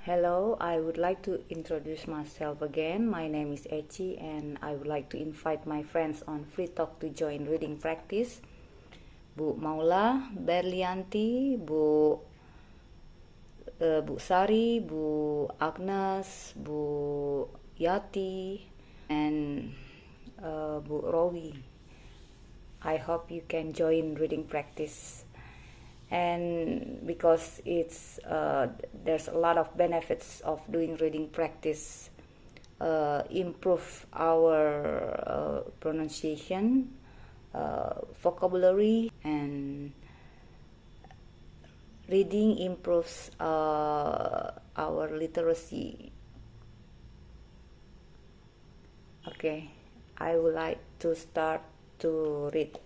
Hello, I would like to introduce myself again. My name is Echi and I would like to invite my friends on Fritok to join reading practice. Bu Maula, Berlianti, Bu Sari, Bu Agnes, Bu Yati, and Bu Rowi. I hope you can join reading practice. And because there's a lot of benefits of doing reading practice, improve our pronunciation, vocabulary, and reading improves our literacy. Okay, I would like to start to read.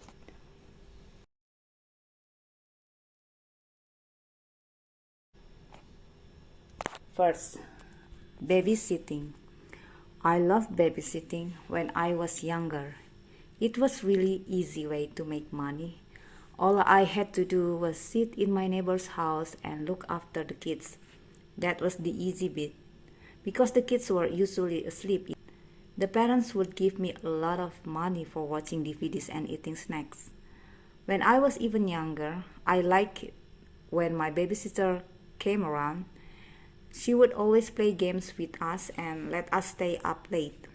First, babysitting. I loved babysitting when I was younger. It was really easy way to make money. All I had to do was sit in my neighbor's house and look after the kids. That was the easy bit. Because the kids were usually asleep, the parents would give me a lot of money for watching DVDs and eating snacks. When I was even younger, I liked it when my babysitter came around. She would always play games with us and let us stay up late.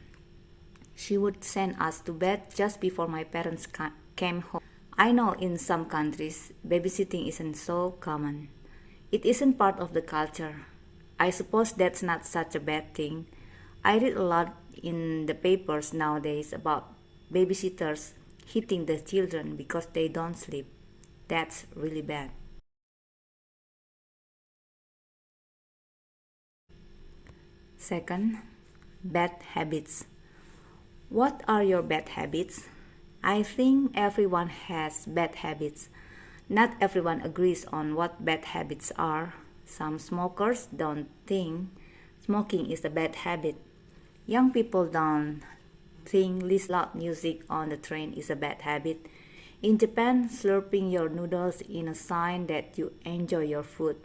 She would send us to bed just before my parents came home. I know in some countries, babysitting isn't so common. It isn't part of the culture. I suppose that's not such a bad thing. I read a lot in the papers nowadays about babysitters hitting the children because they don't sleep. That's really bad. Second, bad habits. What are your bad habits? I think everyone has bad habits. Not everyone agrees on what bad habits are. Some smokers don't think smoking is a bad habit. Young people don't think listening to loud music on the train is a bad habit. In Japan, slurping your noodles is a sign that you enjoy your food.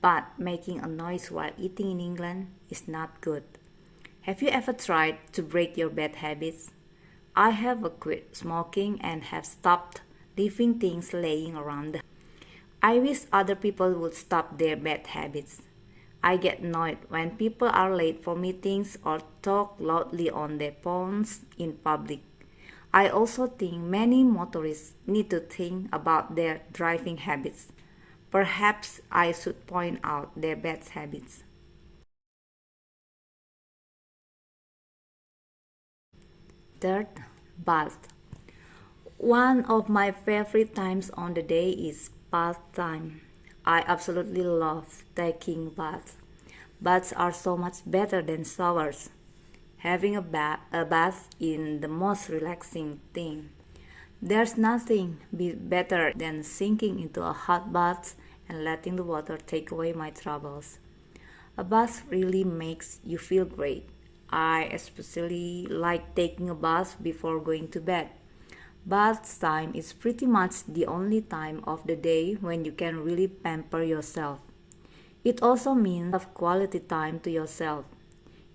But making a noise while eating in England is not good. Have you ever tried to break your bad habits? I have quit smoking and have stopped leaving things laying around. I wish other people would stop their bad habits. I get annoyed when people are late for meetings or talk loudly on their phones in public. I also think many motorists need to think about their driving habits. Perhaps I should point out their bad habits. Third, bath. One of my favorite times on the day is bath time. I absolutely love taking baths. Baths are so much better than showers. Having a bath is the most relaxing thing. There's nothing better than sinking into a hot bath and letting the water take away my troubles. A bath really makes you feel great. I especially like taking a bath before going to bed. Bath time is pretty much the only time of the day when you can really pamper yourself. It also means have quality time to yourself.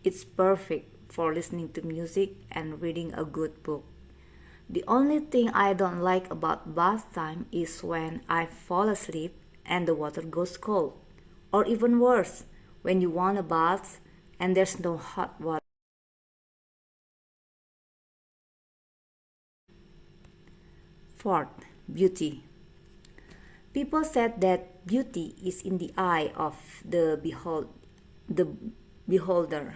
It's perfect for listening to music and reading a good book. The only thing I don't like about bath time is when I fall asleep and the water goes cold. Or even worse, when you want a bath and there's no hot water. Fourth, beauty. People said that beauty is in the eye of the beholder.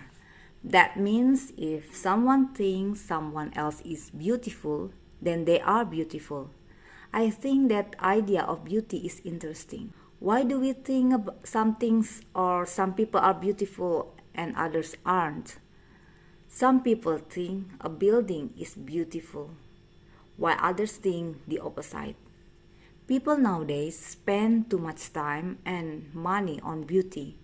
That means if someone thinks someone else is beautiful, then they are beautiful. I think that idea of beauty is interesting. Why do we think some things or some people are beautiful and others aren't? Some people think a building is beautiful, while others think the opposite. People nowadays spend too much time and money on beauty.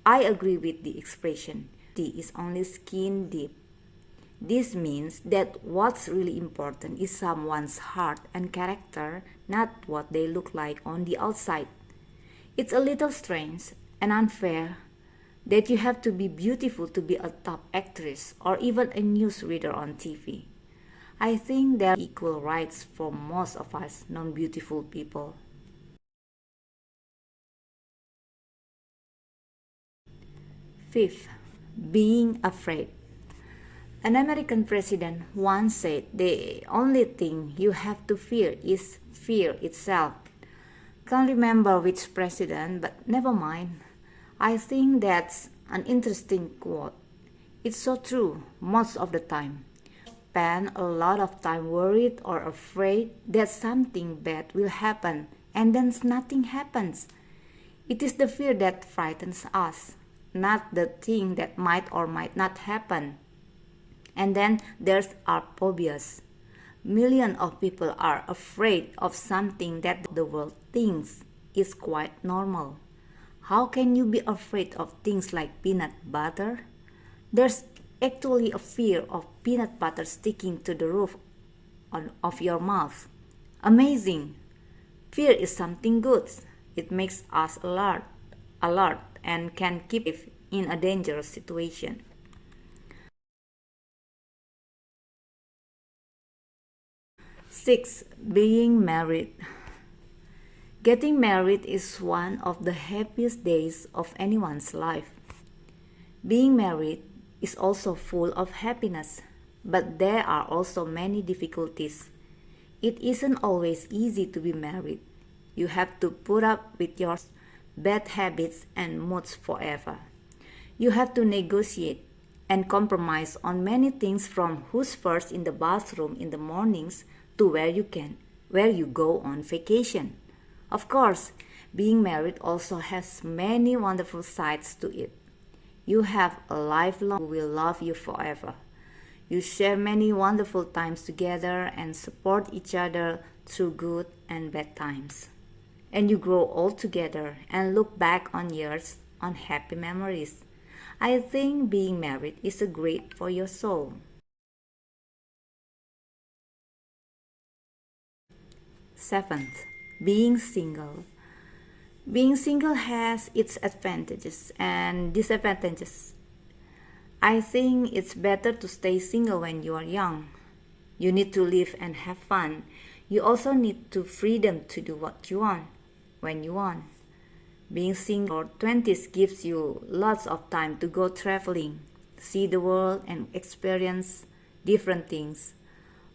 I agree with the expression, beauty is only skin deep. This means that what's really important is someone's heart and character, not what they look like on the outside. It's a little strange and unfair that you have to be beautiful to be a top actress or even a newsreader on TV. I think there are equal rights for most of us non-beautiful people. Fifth, being afraid. An American president once said the only thing you have to fear is fear itself. Can't remember which president, but never mind. I think that's an interesting quote. It's so true most of the time. Spend a lot of time worried or afraid that something bad will happen and then nothing happens. It is the fear that frightens us, not the thing that might or might not happen. And then there's our phobias. Millions of people are afraid of something that the world thinks is quite normal. How can you be afraid of things like peanut butter? There's actually a fear of peanut butter sticking to the roof of your mouth. Amazing! Fear is something good. It makes us alert, and can keep us in a dangerous situation. Six, being married. Getting married is one of the happiest days of anyone's life. Being married is also full of happiness, but there are also many difficulties. It isn't always easy to be married. You have to put up with your bad habits and moods forever. You have to negotiate and compromise on many things, from who's first in the bathroom in the mornings to where you go on vacation. Of course, being married also has many wonderful sides to it. You have a lifelong who will love you forever. You share many wonderful times together and support each other through good and bad times. And you grow old together and look back on years on happy memories. I think being married is a great for your soul. Seventh, being single. Being single has its advantages and disadvantages. I think it's better to stay single when you are young. You need to live and have fun. You also need to freedom to do what you want, when you want. Being single or 20s gives you lots of time to go traveling, see the world and experience different things.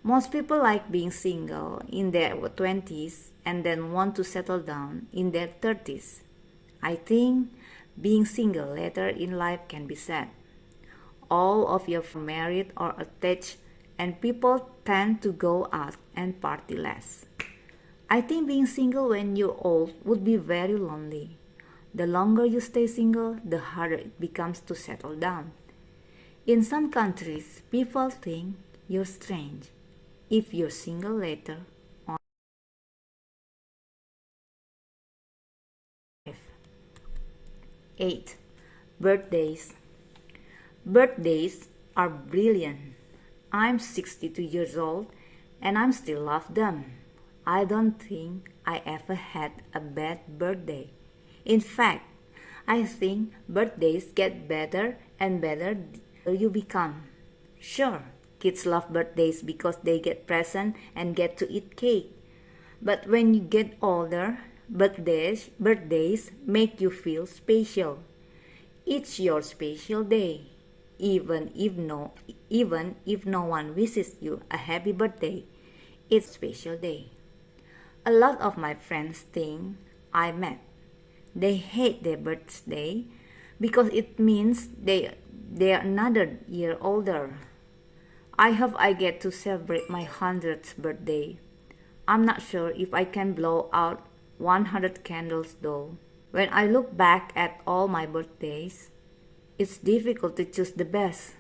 Most people like being single in their 20s and then want to settle down in their 30s. I think being single later in life can be sad. All of you are married or attached, and people tend to go out and party less. I think being single when you're old would be very lonely. The longer you stay single, the harder it becomes to settle down. In some countries, people think you're strange if you're single later on. 8. Birthdays. Birthdays are brilliant. I'm 62 years old and I still love them. I don't think I ever had a bad birthday. In fact, I think birthdays get better and better as you become. Sure, kids love birthdays because they get presents and get to eat cake. But when you get older, birthdays make you feel special. It's your special day. Even if no one wishes you a happy birthday, it's a special day. A lot of my friends think I'm mad. They hate their birthday because it means they're another year older. I hope I get to celebrate my 100th birthday. I'm not sure if I can blow out 100 candles though. When I look back at all my birthdays, it's difficult to choose the best.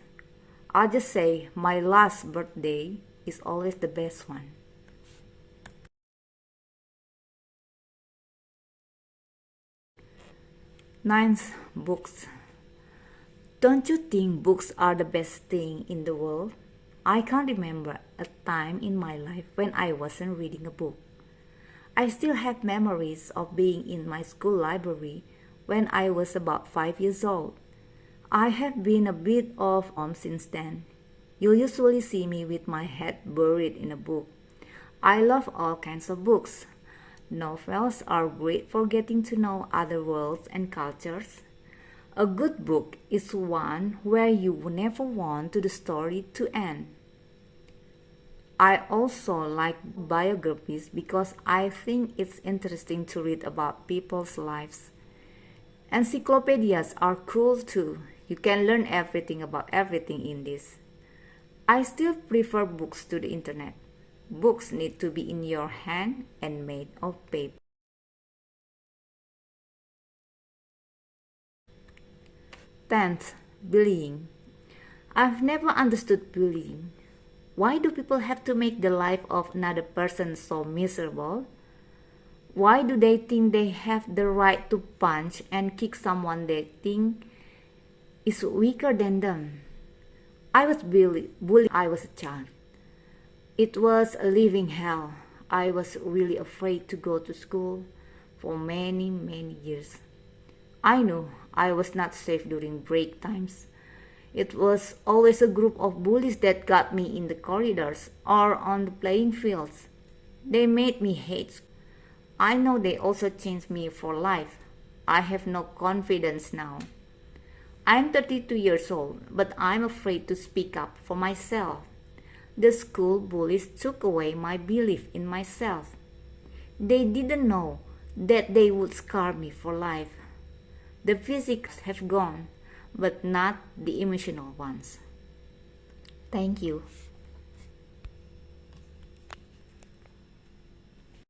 I'll just say my last birthday is always the best one. Ninth, books. Don't you think books are the best thing in the world? I can't remember a time in my life when I wasn't reading a book. I still have memories of being in my school library when I was about 5 years old. I have been a bit of since then. You'll usually see me with my head buried in a book. I love all kinds of books. Novels are great for getting to know other worlds and cultures. A good book is one where you never want the story to end. I also like biographies because I think it's interesting to read about people's lives. Encyclopedias are cool too. You can learn everything about everything in this. I still prefer books to the internet. Books need to be in your hand and made of paper. 10th, bullying. I've never understood bullying. Why do people have to make the life of another person so miserable? Why do they think they have the right to punch and kick someone they think is weaker than them? I was bullied when I was a child. It was a living hell. I was really afraid to go to school for many, many years. I knew I was not safe during break times. It was always a group of bullies that got me in the corridors or on the playing fields. They made me hate school. I know they also changed me for life. I have no confidence now. I'm 32 years old, but I'm afraid to speak up for myself. The school bullies took away my belief in myself. They didn't know that they would scar me for life. The physics have gone, but not the emotional ones. Thank you.